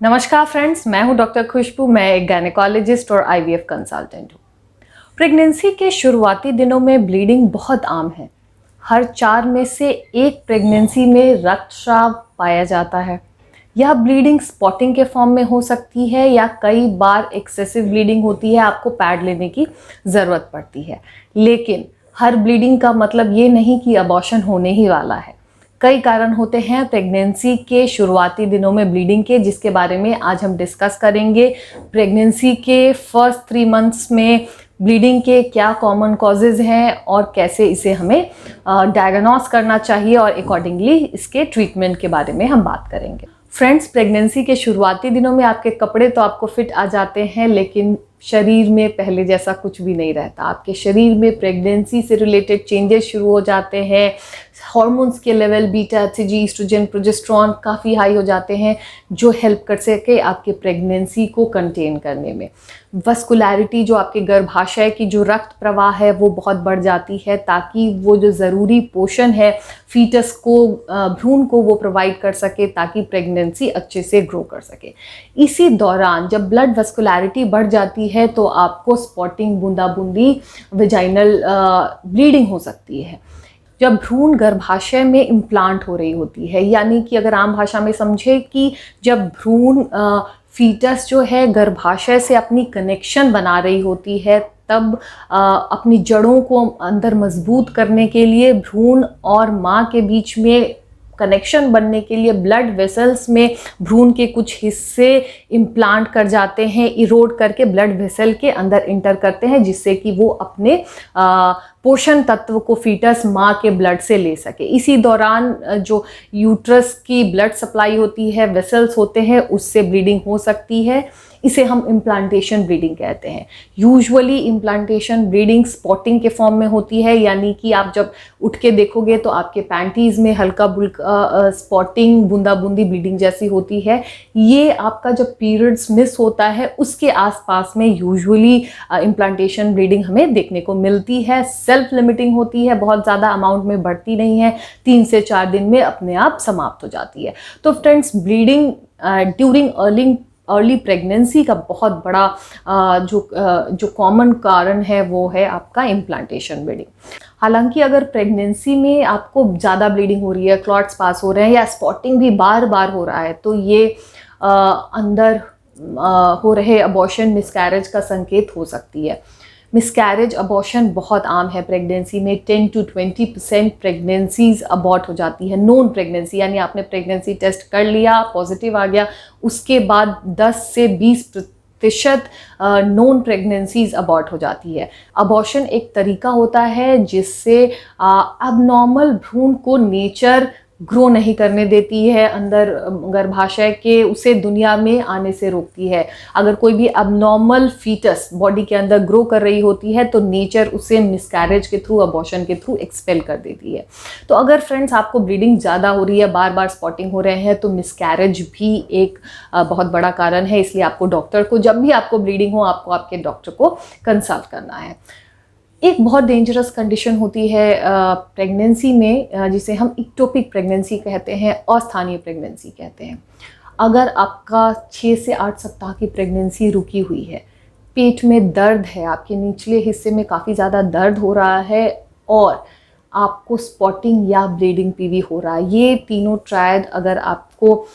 नमस्कार फ्रेंड्स, मैं हूं डॉक्टर खुशबू। मैं एक गायनेकोलॉजिस्ट और आईवीएफ कंसल्टेंट हूं। प्रेगनेंसी के शुरुआती दिनों में ब्लीडिंग बहुत आम है। हर 4 में से एक प्रेगनेंसी में रक्तस्राव पाया जाता है। यह ब्लीडिंग स्पॉटिंग के फॉर्म में हो सकती है या कई बार एक्सेसिव ब्लीडिंग होती है, आपको पैड लेने की ज़रूरत पड़ती है। लेकिन हर ब्लीडिंग का मतलब ये नहीं कि अबॉर्शन होने ही वाला है। कई कारण होते हैं प्रेगनेंसी के शुरुआती दिनों में ब्लीडिंग के, जिसके बारे में आज हम डिस्कस करेंगे। प्रेगनेंसी के फर्स्ट 3 मंथ्स में ब्लीडिंग के क्या कॉमन कॉजेज़ हैं और कैसे इसे हमें डायग्नोस करना चाहिए और अकॉर्डिंगली इसके ट्रीटमेंट के बारे में हम बात करेंगे। फ्रेंड्स, प्रेगनेंसी के शुरुआती दिनों में आपके कपड़े तो आपको फिट आ जाते हैं, लेकिन शरीर में पहले जैसा कुछ भी नहीं रहता। आपके शरीर में प्रेगनेंसी से रिलेटेड चेंजेस शुरू हो जाते हैं। हार्मोन्स के level beta HCG, oestrogen, progesterone काफ़ी हाई हो जाते हैं, जो हेल्प कर सके आपके प्रेगनेंसी को कंटेन करने में। वस्कुलैरिटी, जो आपके गर्भाशय की जो रक्त प्रवाह है वो बहुत बढ़ जाती है, ताकि वो जो ज़रूरी पोषण है फीटस को, भ्रूण को, वो प्रोवाइड कर सके, ताकि प्रेगनेंसी अच्छे से ग्रो कर सके। इसी दौरान जब ब्लड वस्कुलैरिटी बढ़ जाती है तो आपको स्पॉटिंग, बूंदा-बूंदी वेजाइनल ब्लीडिंग हो सकती है। जब भ्रूण गर्भाशय में इम्प्लांट हो रही होती है, यानी कि अगर आम भाषा में समझे कि जब भ्रूण फीटस जो है गर्भाशय से अपनी कनेक्शन बना रही होती है, तब अपनी जड़ों को अंदर मजबूत करने के लिए भ्रूण और माँ के बीच में कनेक्शन बनने के लिए ब्लड वेसल्स में भ्रूण के कुछ हिस्से इम्प्लांट कर जाते हैं, इरोड करके ब्लड वेसल के अंदर इंटर करते हैं, जिससे कि वो अपने पोषण तत्व को फीटस माँ के ब्लड से ले सके। इसी दौरान जो यूट्रस की ब्लड सप्लाई होती है, वेसल्स होते हैं, उससे ब्लीडिंग हो सकती है। इसे हम इम्प्लांटेशन ब्लीडिंग कहते हैं। यूजुअली इम्प्लांटेशन ब्लीडिंग स्पॉटिंग के फॉर्म में होती है, यानी कि आप जब उठ के देखोगे तो आपके पैंटीज़ में हल्का बुल्का स्पॉटिंग, बूंदा बूंदी ब्लीडिंग जैसी होती है। ये आपका जब पीरियड्स मिस होता है उसके आसपास में यूजुअली इम्प्लांटेशन ब्लीडिंग हमें देखने को मिलती है। सेल्फ लिमिटिंग होती है, बहुत ज़्यादा अमाउंट में बढ़ती नहीं है, 3 से 4 दिन में अपने आप समाप्त हो जाती है। तो friends, bleeding during early pregnancy का बहुत बड़ा जो कॉमन कारण है वो है आपका इम्प्लांटेशन ब्लीडिंग। हालांकि अगर प्रेगनेंसी में आपको ज़्यादा ब्लीडिंग हो रही है, क्लॉट्स पास हो रहे हैं या स्पॉटिंग भी बार बार हो रहा है, तो ये अंदर हो रहे अबॉर्शन, मिसकैरेज का संकेत हो सकती है। मिसकैरेज, अबॉर्शन बहुत आम है प्रेगनेंसी में। 10 to 20% प्रेगनेंसीज अबॉर्ट हो जाती है। नोन प्रेगनेंसी, यानी आपने प्रेगनेंसी टेस्ट कर लिया, पॉजिटिव आ गया, उसके बाद 10 से 20% नॉन प्रेगनेंसीज अबॉर्ट हो जाती है। अबॉर्शन एक तरीका होता है जिससे अबनॉर्मल भ्रूण को नेचर ग्रो नहीं करने देती है, अंदर गर्भाशय के, उसे दुनिया में आने से रोकती है। अगर कोई भी अबनॉर्मल फीटस बॉडी के अंदर ग्रो कर रही होती है तो नेचर उसे मिसकैरेज के थ्रू, अबॉर्शन के थ्रू एक्सपेल कर देती है। तो अगर फ्रेंड्स आपको ब्लीडिंग ज़्यादा हो रही है, बार बार स्पॉटिंग हो रहे हैं, तो मिसकैरेज भी एक बहुत बड़ा कारण है। इसलिए आपको डॉक्टर को, जब भी आपको ब्लीडिंग हो, आपको आपके डॉक्टर को कंसल्ट करना है। एक बहुत डेंजरस कंडीशन होती है प्रेगनेंसी में, जिसे हम इक्टोपिक प्रेगनेंसी कहते हैं, अस्थानीय प्रेगनेंसी कहते हैं। अगर आपका 6 से 8 सप्ताह की प्रेगनेंसी रुकी हुई है, पेट में दर्द है, आपके निचले हिस्से में काफ़ी ज़्यादा दर्द हो रहा है और आपको स्पॉटिंग या ब्लीडिंग पीवी हो रहा है, ये तीनों ट्रायड अगर आपको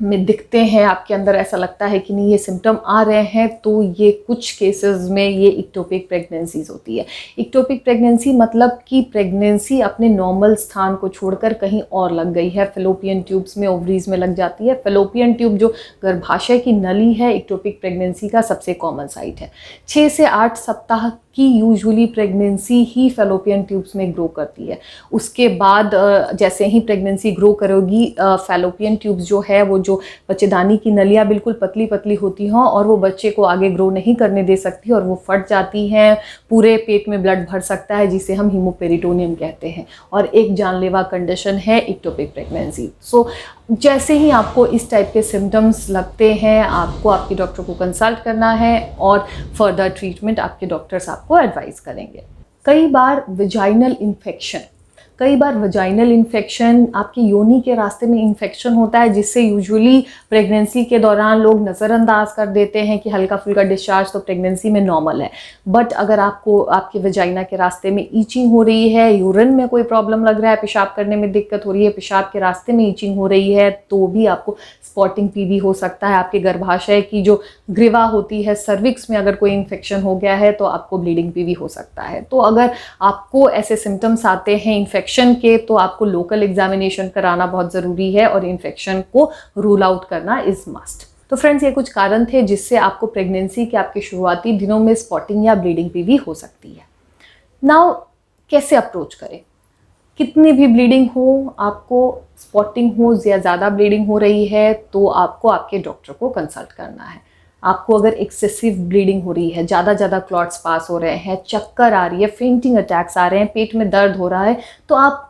में दिखते हैं, आपके अंदर ऐसा लगता है कि नहीं ये सिम्टम आ रहे हैं, तो ये कुछ केसेस में ये इक्टोपिक प्रेगनेंसीज होती है। इक्टोपिक प्रेगनेंसी मतलब कि प्रेगनेंसी अपने नॉर्मल स्थान को छोड़कर कहीं और लग गई है, फेलोपियन ट्यूब्स में, ओवरीज में लग जाती है। फेलोपियन ट्यूब जो गर्भाशय की नली है, इक्टोपिक प्रेगनेंसी का सबसे कॉमन साइट है। 6 से 8 सप्ताह की यूजुअली प्रेगनेंसी ही फेलोपियन ट्यूब्स में ग्रो करती है। उसके बाद जैसे ही प्रेगनेंसी ग्रो करोगी, फेलोपियन ट्यूब्स जो है, वो जो बच्चेदानी की नलियाँ बिल्कुल पतली पतली होती हों और वो बच्चे को आगे ग्रो नहीं करने दे सकती और वो फट जाती हैं। पूरे पेट में ब्लड भर सकता है, जिसे हम हीमोपेरिटोनियम कहते हैं, और एक जानलेवा कंडीशन है इक्टोपिक प्रेगनेंसी। सो जैसे ही आपको इस टाइप के सिम्टम्स लगते हैं, आपको आपके डॉक्टर को कंसल्ट करना है और फर्दर ट्रीटमेंट आपके डॉक्टर्स आपको एडवाइस करेंगे। कई बार विजाइनल इन्फेक्शन कई बार वजाइनल इन्फेक्शन, आपकी योनि के रास्ते में इन्फेक्शन होता है, जिससे यूजुअली प्रेगनेंसी के दौरान लोग नज़रअंदाज कर देते हैं कि हल्का फुल्का डिस्चार्ज तो प्रेगनेंसी में नॉर्मल है। बट अगर आपको आपके वजाइना के रास्ते में ईचिंग हो रही है, यूरिन में कोई प्रॉब्लम लग रहा है, पेशाब करने में दिक्कत हो रही है, पेशाब के रास्ते में ईचिंग हो रही है, तो भी आपको स्पॉटिंग पीवी हो सकता है। आपके गर्भाशय की जो ग्रीवा होती है, सर्विक्स में अगर कोई इन्फेक्शन हो गया है तो आपको ब्लीडिंग पीवी हो सकता है। तो अगर आपको ऐसे सिम्टम्स आते हैं इन्फेक्शन के, तो आपको लोकल एग्जामिनेशन कराना बहुत ज़रूरी है और इन्फेक्शन को रूल आउट करना इज़ मस्ट। तो फ्रेंड्स, ये कुछ कारण थे जिससे आपको प्रेगनेंसी के आपके शुरुआती दिनों में स्पॉटिंग या ब्लीडिंग पीवी हो सकती है। नाउ कैसे अप्रोच करें? कितनी भी ब्लीडिंग हो, आपको स्पॉटिंग हो या ज़्यादा ब्लीडिंग हो रही है, तो आपको आपके डॉक्टर को कंसल्ट करना है। आपको अगर एक्सेसिव ब्लीडिंग हो रही है, ज़्यादा क्लॉट्स पास हो रहे हैं, चक्कर आ रही है, फेंटिंग अटैक्स आ रहे हैं, पेट में दर्द हो रहा है, तो आप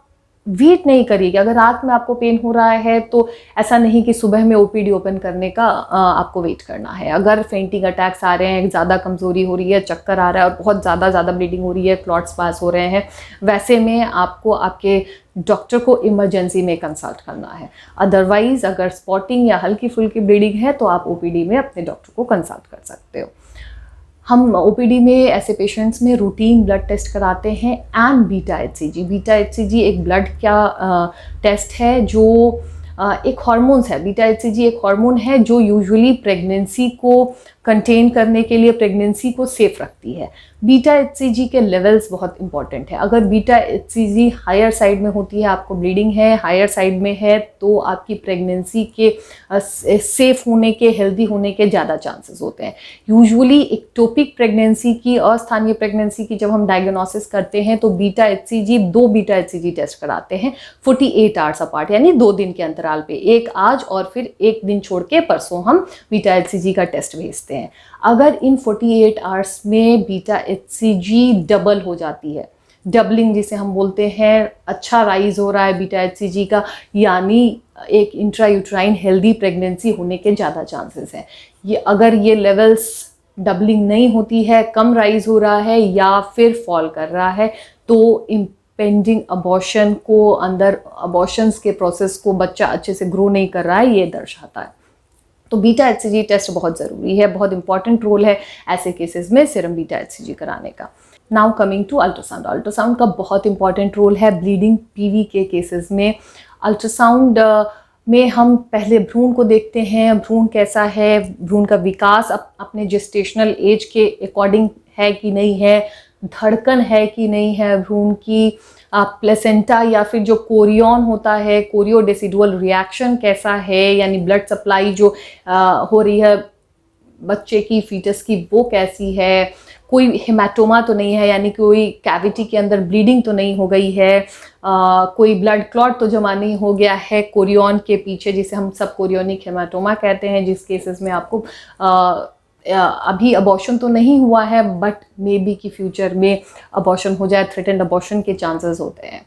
वेट नहीं करिएगा। अगर रात में आपको पेन हो रहा है तो ऐसा नहीं कि सुबह में ओपीडी ओपन करने का आपको वेट करना है। अगर फेंटिंग अटैक्स आ रहे हैं, ज़्यादा कमज़ोरी हो रही है, चक्कर आ रहा है और बहुत ज़्यादा ब्लीडिंग हो रही है, क्लॉट्स पास हो रहे हैं, वैसे में आपको आपके डॉक्टर को इमरजेंसी में कंसल्ट करना है। अदरवाइज़ अगर स्पॉटिंग या हल्की फुल्की ब्लीडिंग है तो आप ओपीडी में अपने डॉक्टर को कंसल्ट कर सकते हो। हम ओपीडी में ऐसे पेशेंट्स में रूटीन ब्लड टेस्ट कराते हैं and beta HCG. Beta HCG एक ब्लड का टेस्ट है जो एक हार्मोन्स है। बीटा एचसीजी एक हार्मोन है जो यूजुअली प्रेगनेंसी को कंटेन करने के लिए प्रेगनेंसी को सेफ रखती है। बीटा एचसीजी के लेवल्स बहुत इंपॉर्टेंट है। अगर बीटा एचसीजी हायर साइड में होती है, आपको ब्लीडिंग है, हायर साइड में है, तो आपकी प्रेगनेंसी के सेफ होने के, हेल्दी होने के ज़्यादा चांसेस होते हैं। यूजुअली एक्टोपिक प्रेगनेंसी की, अस्थानीय प्रेगनेंसी की जब हम डायग्नोसिस करते हैं तो beta HCG, 2 beta HCG test कराते हैं 48 आवर्स अपार्ट, यानी 2 दिन के अंतराल पे, एक आज और फिर एक दिन छोड़ के परसों हम बीटा एचसीजी का टेस्ट भेजते हैं। अगर इन 48 आवर्स में बीटा एचसीजी डबल हो जाती है, डबलिंग जिसे हम बोलते हैं, अच्छा राइज हो रहा है बीटा एचसीजी का, यानी एक इंट्रायूट्राइन हेल्दी प्रेगनेंसी होने के ज़्यादा चांसेस हैं। ये अगर ये लेवल्स डबलिंग नहीं होती है, कम राइज हो रहा है या फिर फॉल कर रहा है, तो पेंडिंग अबॉर्शन को, अंदर अबॉर्शंस के प्रोसेस को बच्चा अच्छे से ग्रो नहीं कर रहा है, ये दर्शाता है। तो बीटा एचसीजी टेस्ट बहुत ज़रूरी है, बहुत इंपॉर्टेंट रोल है ऐसे केसेस में सीरम बीटा एचसीजी कराने का। Now coming to ultrasound. Ultrasound का बहुत इंपॉर्टेंट रोल है ब्लीडिंग पीवी के केसेस में। अल्ट्रासाउंड में हम पहले भ्रूण को देखते हैं, भ्रूण कैसा है, भ्रूण का विकास अपने जेस्टेशनल एज के अकॉर्डिंग है कि नहीं है, धड़कन है कि नहीं है भ्रूण की, प्लेसेंटा या फिर जो कोरियन होता है, कोरियो डेसिडुअल रिएक्शन कैसा है, यानी ब्लड सप्लाई जो हो रही है बच्चे की, फीटस की, वो कैसी है, कोई हेमाटोमा तो नहीं है, यानी कोई कैविटी के अंदर ब्लीडिंग तो नहीं हो गई है, कोई ब्लड क्लॉट तो जमा नहीं हो गया है कोरियन के पीछे, जिसे हम सब कोरियोनिक हेमाटोमा कहते हैं, जिस केसेस में आपको अभी अबॉर्शन तो नहीं हुआ है बट मे बी कि फ्यूचर में अबॉर्शन हो जाए, थ्रेटेंड अबॉर्शन के चांसेस होते हैं।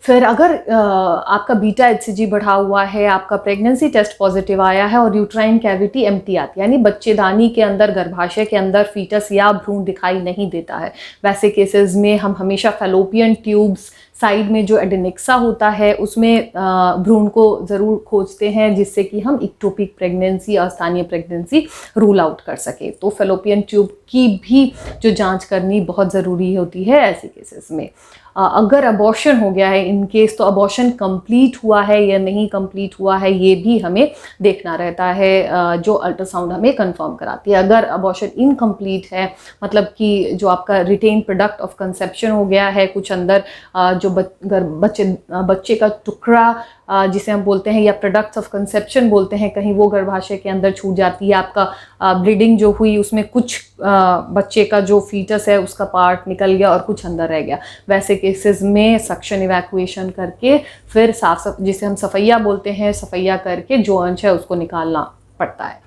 फिर अगर आपका बीटा एचसीजी बढ़ा हुआ है, आपका प्रेगनेंसी टेस्ट पॉजिटिव आया है और यूट्राइन कैविटी एम्प्टी आती है, यानी बच्चेदानी के अंदर, गर्भाशय के अंदर फीटस या भ्रूण दिखाई नहीं देता है, वैसे केसेस में हम हमेशा फैलोपियन ट्यूब्स, साइड में जो एडेनेक्सा होता है उसमें भ्रूण को ज़रूर खोजते हैं, जिससे कि हम ectopic pregnancy, अस्थानीय pregnancy rule out कर सके। तो फैलोपियन ट्यूब की भी जो जांच करनी बहुत ज़रूरी होती है ऐसे केसेस में। अगर अबॉर्शन हो गया है इन केस, तो अबॉर्शन कंप्लीट हुआ है या नहीं कंप्लीट हुआ है, ये भी हमें देखना रहता है, जो अल्ट्रासाउंड हमें कंफर्म कराती है। अगर अबॉर्शन इनकम्प्लीट है, मतलब कि जो आपका रिटेन प्रोडक्ट ऑफ कंसेप्शन हो गया है, कुछ अंदर जो बच्चे का टुकड़ा जिसे हम बोलते हैं या प्रोडक्ट्स ऑफ कंसेप्शन बोलते हैं, कहीं वो गर्भाशय के अंदर छूट जाती है, आपका ब्लीडिंग जो हुई उसमें कुछ बच्चे का जो फीटस है उसका पार्ट निकल गया और कुछ अंदर रह गया, वैसे केसेस में सक्शन इवैक्यूएशन करके फिर जिसे हम सफैया बोलते हैं, सफैया करके जो अंश है उसको निकालना पड़ता है।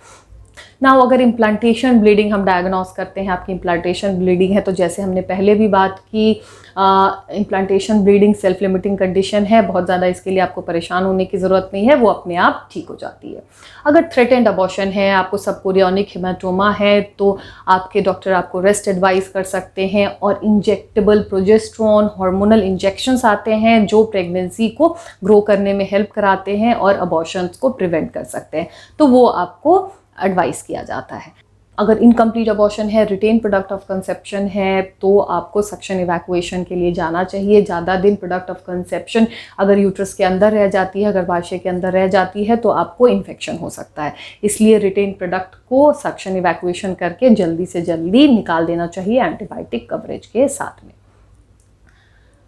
ना अगर इम्प्लांटेशन ब्लीडिंग हम डायग्नोस करते हैं, आपकी इम्प्लांटेशन ब्लीडिंग है, तो जैसे हमने पहले भी बात की, implantation bleeding self limiting condition है, बहुत ज़्यादा इसके लिए आपको परेशान होने की ज़रूरत नहीं है, वो अपने आप ठीक हो जाती है। अगर थ्रेटेंड अबॉर्शन है, आपको सबकोरियोनिक हेमाटोमा है, तो आपके डॉक्टर आपको रेस्ट एडवाइस कर सकते हैं, और इंजेक्टेबल प्रोजेस्टेरोन हार्मोनल इंजेक्शंस आते हैं जो प्रेगनेंसी को ग्रो करने में हेल्प कराते हैं और अबॉर्शंस को प्रिवेंट कर सकते हैं, तो वो आपको एडवाइस किया जाता है। अगर इनकम्प्लीट अबॉर्शन है, रिटेन प्रोडक्ट ऑफ कंसेप्शन है, तो आपको सक्शन इवैक्यूएशन के लिए जाना चाहिए। ज़्यादा दिन प्रोडक्ट ऑफ कंसेप्शन अगर यूट्रस के अंदर रह जाती है, गर्भाशय के अंदर रह जाती है, तो आपको इन्फेक्शन हो सकता है। इसलिए रिटेन प्रोडक्ट को सक्शन इवैक्यूएशन करके जल्दी से जल्दी निकाल देना चाहिए एंटीबायोटिक कवरेज के साथ में।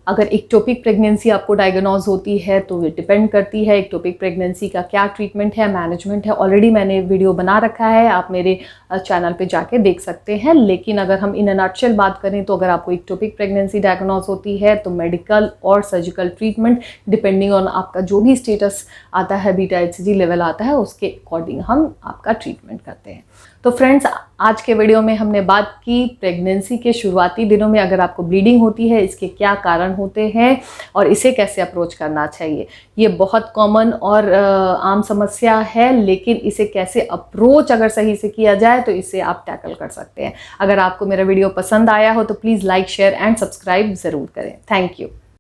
अगर एक्टोपिक प्रेगनेंसी आपको डायग्नोज होती है तो ये डिपेंड करती है एक्टोपिक प्रेगनेंसी का क्या ट्रीटमेंट है, मैनेजमेंट है। ऑलरेडी मैंने वीडियो बना रखा है, आप मेरे चैनल पे जाके देख सकते हैं। लेकिन अगर हम इन अ नटशेल बात करें तो अगर आपको एक्टोपिक प्रेगनेंसी डायग्नोज होती है तो मेडिकल और सर्जिकल ट्रीटमेंट डिपेंडिंग ऑन आपका जो भी स्टेटस आता है, बीटा HCG लेवल आता है, उसके अकॉर्डिंग हम आपका ट्रीटमेंट करते हैं। तो फ्रेंड्स, आज के वीडियो में हमने बात की प्रेगनेंसी के शुरुआती दिनों में अगर आपको ब्लीडिंग होती है, इसके क्या कारण होते हैं और इसे कैसे अप्रोच करना चाहिए। ये बहुत कॉमन और आम समस्या है, लेकिन इसे कैसे अप्रोच अगर सही से किया जाए तो इसे आप टैकल कर सकते हैं। अगर आपको मेरा वीडियो पसंद आया हो तो please like, share and subscribe ज़रूर करें। Thank you.